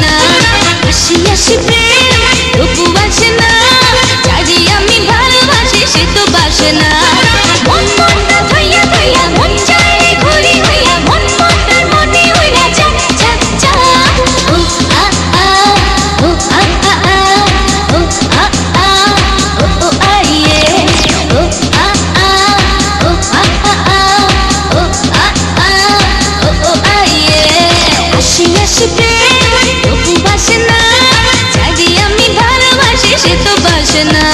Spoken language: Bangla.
না হাসি হাসি প্রেম তবু বাসে না যারে আমি ভালোবাসি সে তো বাসে না মন মনটা থইয়া থইয়া মন চায় রে ঘুরি হইয়া মন মনটার মনে হইয়া চা চা চা ও আ আ ও আ আ আ ও আ আ ও ও আইয়ে ও আ আ ও আ আ আ ও আ আ ও ও আইয়ে হাসি হাসি প্রেম তবু বাসে না যারে আমি ভালোবাসি সে তো বাসে না